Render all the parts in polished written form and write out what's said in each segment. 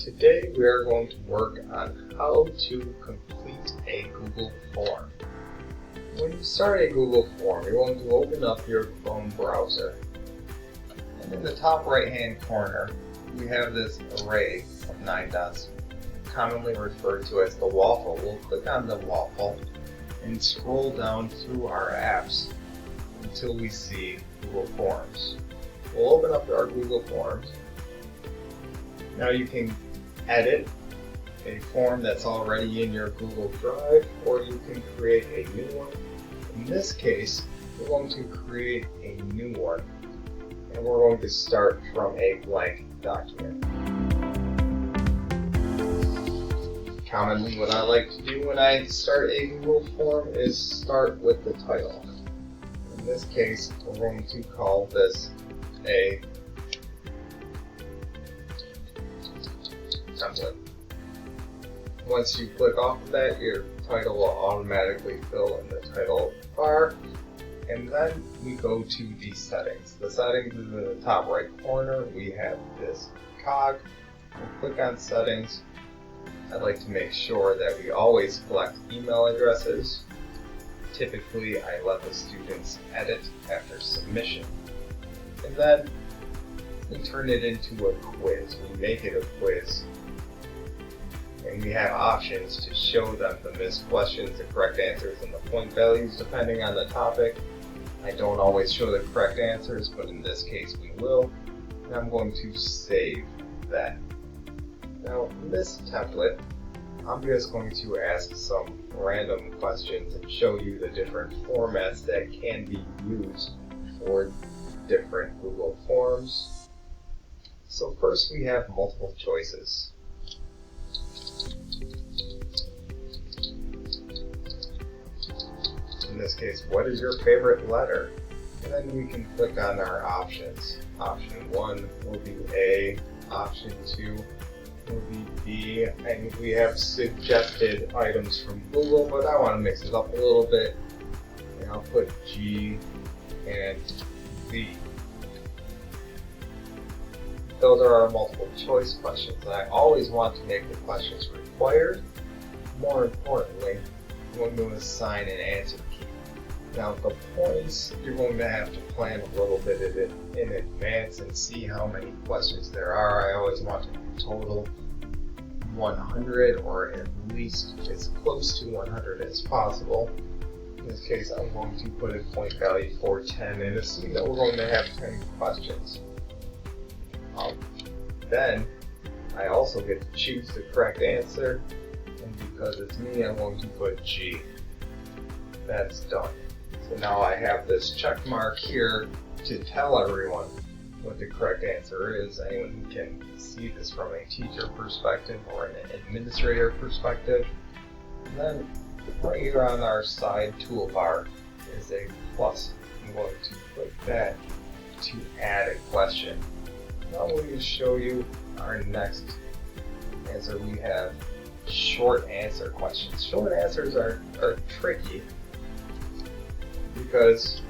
Today we are going to work on how to complete a Google form. When you start a Google form, you're going to open up your Chrome browser. And in the top right hand corner, we have this array of 9 dots, commonly referred to as the waffle. We'll click on the waffle and scroll down through our apps until we see Google Forms. We'll open up our Google Forms. Now you can edit a form that's already in your Google Drive, or you can create a new one. In this case, we're going to create a new one, and we're going to start from a blank document. Commonly, what I like to do when I start a Google form is start with the title. In this case, we're going to call this a template. Once you click off of that, your title will automatically fill in the title bar, and then we go to the settings. The settings is in the top right corner. We have this cog. We'll click on settings. I'd like to make sure that we always collect email addresses. Typically, I let the students edit after submission. And then we turn it into a quiz. We make it a quiz. And we have options to show them the missed questions, the correct answers, and the point values depending on the topic. I don't always show the correct answers, but in this case we will. And I'm going to save that. Now in this template, I'm just going to ask some random questions and show you the different formats that can be used for different Google Forms. So first we have multiple choices. In this case, what is your favorite letter? And then we can click on our options. Option 1 will be A, option 2 will be B, and we have suggested items from Google, but I want to mix it up a little bit, and I'll put G and Z. Those are our multiple choice questions. I always want to make the questions required. More importantly, I'm going to assign an answer key. Now the points, you're going to have to plan a little bit of it in advance and see how many questions there are. I always want to total 100, or at least as close to 100 as possible. In this case, I'm going to put a point value for 10 and assume that we're going to have 10 questions. Then I also get to choose the correct answer, and because it's me, I'm going to put G. That's done. So now I have this check mark here to tell everyone what the correct answer is. Anyone can see this from a teacher perspective or an administrator perspective. And then right here on our side toolbar is a plus. I'm going to click that to add a question. Now I'm going to show you our next answer. We have short answer questions. Short answers are tricky because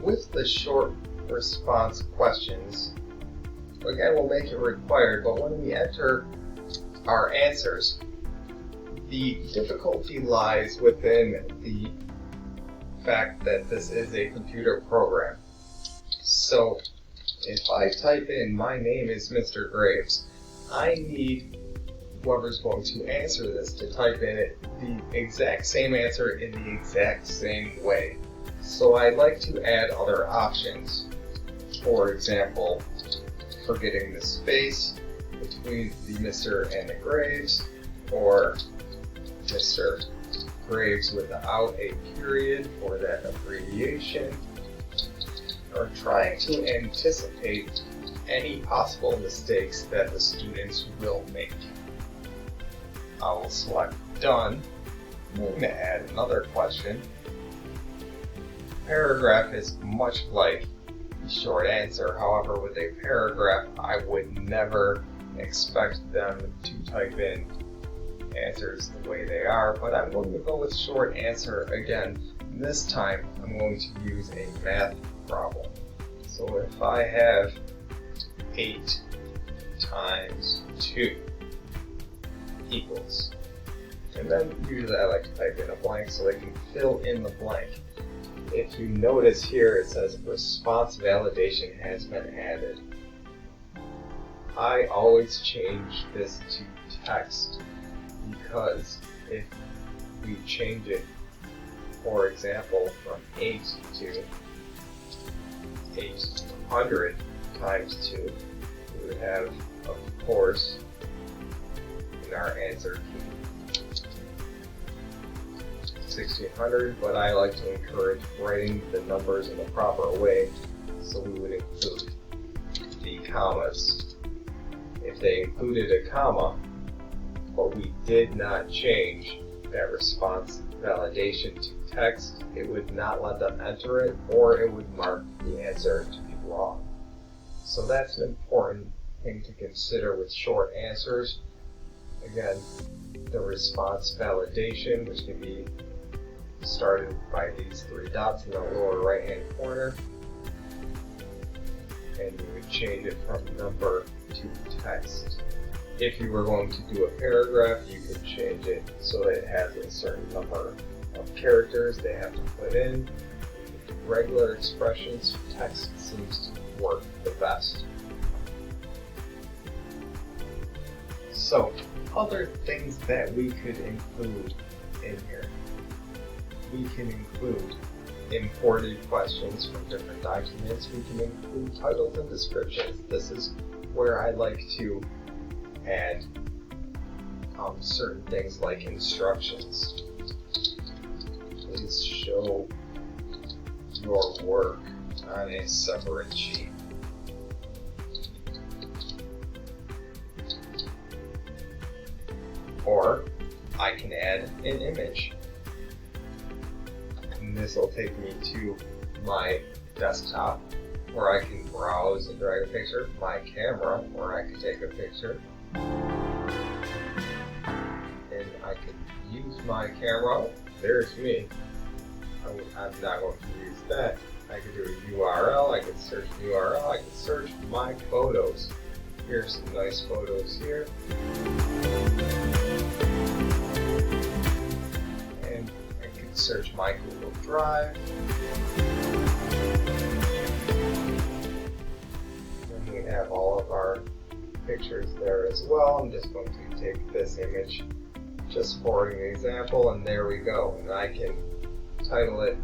with the short response questions, again, we'll make it required, but when we enter our answers, the difficulty lies within the fact that this is a computer program. So if I type in my name is Mr. Graves, I need whoever's going to answer this to type in it the exact same answer in the exact same way. So I'd like to add other options. For example, forgetting the space between the Mr. and the Graves, or Mr. Graves without a period for that abbreviation, or trying to anticipate any possible mistakes that the students will make. I will select Done. I'm going to add another question. Paragraph is much like the short answer. However, with a paragraph, I would never expect them to type in answers the way they are, but I'm going to go with short answer again. This time, I'm going to use a math problem. So if I have 8 times 2 equals, and then usually I like to type in a blank so they can fill in the blank. If you notice here, it says response validation has been added. I always change this to text because if we change it, for example, from 8 to 800 times 2, we would have, of course, in our answer key 1600, but I like to encourage writing the numbers in the proper way, so we would include the commas. If they included a comma, but we did not change that response validation to text, it would not let them enter it, or it would mark the answer to be wrong. So that's an important thing to consider with short answers. Again, the response validation, which can be started by these 3 dots in the lower right hand corner, and you would change it from number to text. If you were going to do a paragraph, you could change it so that it has a certain number of characters they have to put in. Regular expressions, text seems to work the best. So, other things that we could include in here. We can include imported questions from different documents. We can include titles and descriptions. This is where I like to add certain things like instructions. Please show your work on a separate sheet. Or I can add an image. And this will take me to my desktop where I can browse and drag a picture, my camera where I can take a picture, and I can use my camera. There's me. I'm not going to use that. I could do a URL, I could search an URL, I could search my photos. Here's some nice photos here. And I could search my Google Drive. And we have all of our pictures there as well. I'm just going to take this image just for an example, and there we go. And I can title it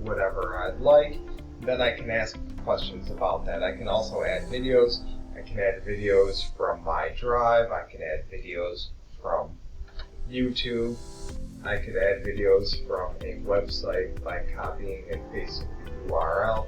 whatever I'd like. Then I can ask questions about that. I can also add videos. I can add videos from my drive. I can add videos from YouTube. I could add videos from a website by copying and pasting the URL.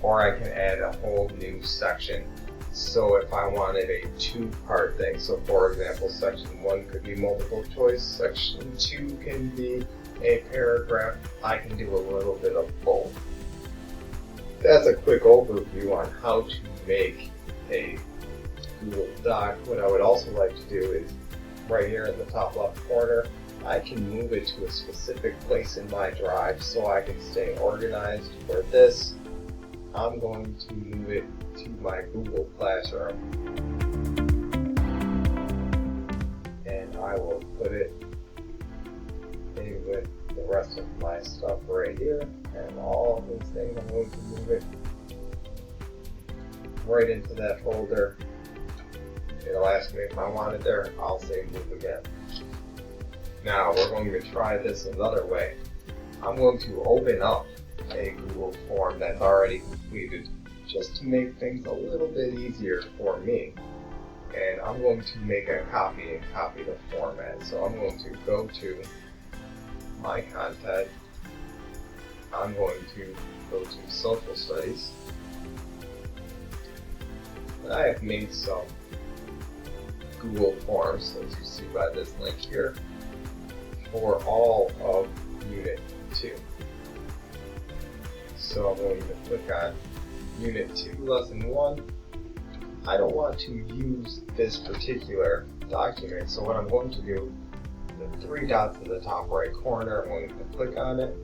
Or I can add a whole new section. So if I wanted a 2-part thing, so for example, section 1 could be multiple choice, section 2 can be a paragraph, I can do a little bit of both. That's a quick overview on how to make a Google Doc. What I would also like to do is, right here in the top left corner, I can move it to a specific place in my drive so I can stay organized. For this, I'm going to move it to my Google Classroom, and I will put it in with the rest of my stuff right here, and all of these things I'm going to move it right into that folder. It'll ask me if I want it there, I'll say move again. Now we're going to try this another way. I'm going to open up a Google form that's already completed, just to make things a little bit easier for me. And I'm going to make a copy and copy the format. So I'm going to go to my content. I'm going to go to social studies. And I have made some Google Forms, as you see by this link here, for all of Unit 2. So I'm going to click on Unit 2, Lesson 1. I don't want to use this particular document, so what I'm going to do, the 3 dots in the top right corner, I'm going to click on it,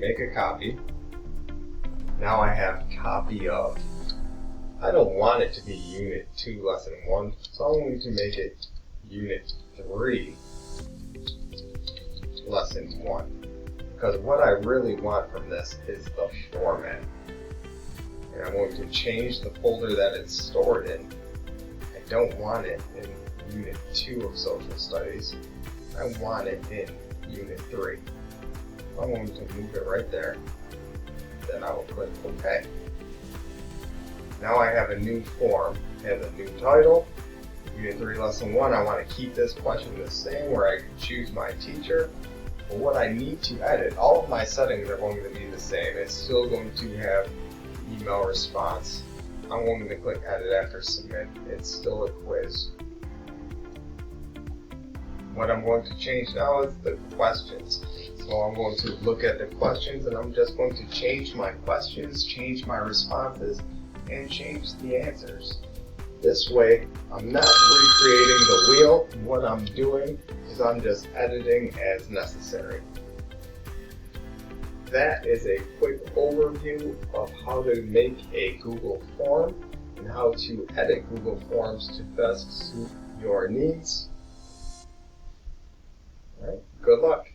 make a copy. Now I have copy of. I don't want it to be Unit 2, Lesson 1, so I'm going to make it Unit 3, Lesson 1. Because what I really want from this is the format. And I'm going to change the folder that it's stored in. I don't want it in Unit 2 of Social Studies. I want it in Unit 3. I'm going to move it right there. Then I will click OK. Now I have a new form and a new title. Unit 3, Lesson 1, I want to keep this question the same where I can choose my teacher. But what I need to edit, all of my settings are going to be the same. It's still going to have email response. I'm going to click Edit after Submit. It's still a quiz. What I'm going to change now is the questions. So I'm going to look at the questions and I'm just going to change my questions, change my responses, and change the answers. This way, I'm not recreating the wheel. What I'm doing is I'm just editing as necessary. That is a quick overview of how to make a Google form and how to edit Google Forms to best suit your needs. All right, good luck.